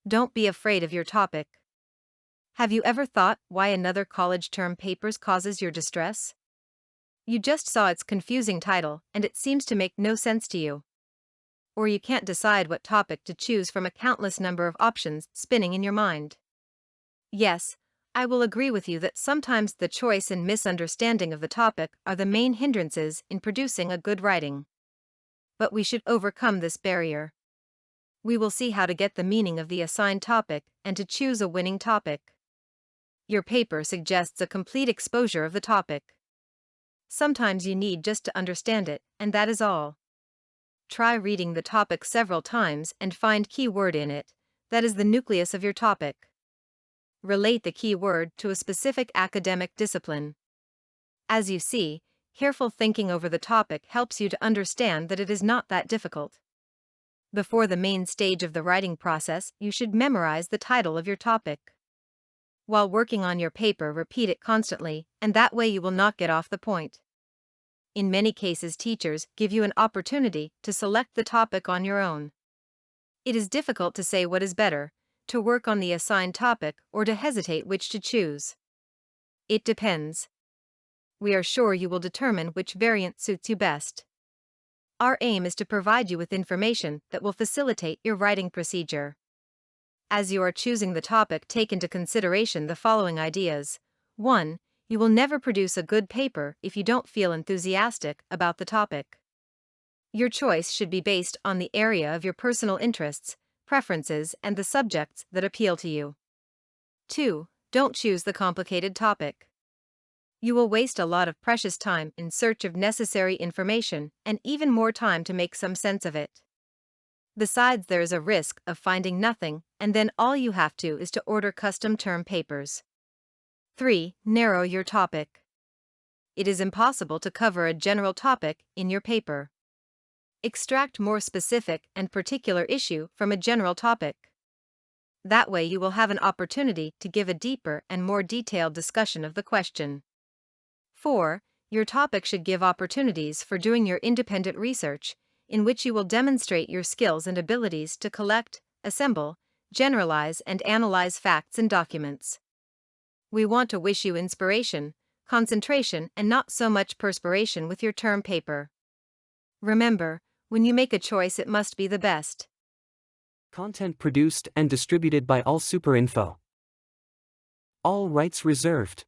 Don't be afraid of your topic. Have you ever thought why another college term papers causes your distress? You just saw its confusing title and it seems to make no sense to you. Or you can't decide what topic to choose from a countless number of options spinning in your mind. Yes, I will agree with you that sometimes the choice and misunderstanding of the topic are the main hindrances in producing a good writing. But we should overcome this barrier. We will see how to get the meaning of the assigned topic and to choose a winning topic. Your paper suggests a complete exposure of the topic. Sometimes you need just to understand it, and that is all. Try reading the topic several times and find key word in it, that is the nucleus of your topic. Relate the key word to a specific academic discipline. As you see, careful thinking over the topic helps you to understand that it is not that difficult. Before the main stage of the writing process, you should memorize the title of your topic. While working on your paper, repeat it constantly, and that way you will not get off the point. In many cases, teachers give you an opportunity to select the topic on your own. It is difficult to say what is better, to work on the assigned topic or to hesitate which to choose. It depends. We are sure you will determine which variant suits you best. Our aim is to provide you with information that will facilitate your writing procedure. As you are choosing the topic, take into consideration the following ideas. 1. You will never produce a good paper if you don't feel enthusiastic about the topic. Your choice should be based on the area of your personal interests, preferences, and the subjects that appeal to you. 2. Don't choose the complicated topic. You will waste a lot of precious time in search of necessary information and even more time to make some sense of it. Besides, there is a risk of finding nothing, and then all you have to is to order custom term papers. 3. Narrow your topic. It is impossible to cover a general topic in your paper. Extract more specific and particular issue from a general topic. That way you will have an opportunity to give a deeper and more detailed discussion of the question. 4. Your topic should give opportunities for doing your independent research, in which you will demonstrate your skills and abilities to collect, assemble, generalize, and analyze facts and documents. We want to wish you inspiration, concentration, and not so much perspiration with your term paper. Remember, when you make a choice, it must be the best. Content produced and distributed by All Super Info. All rights reserved.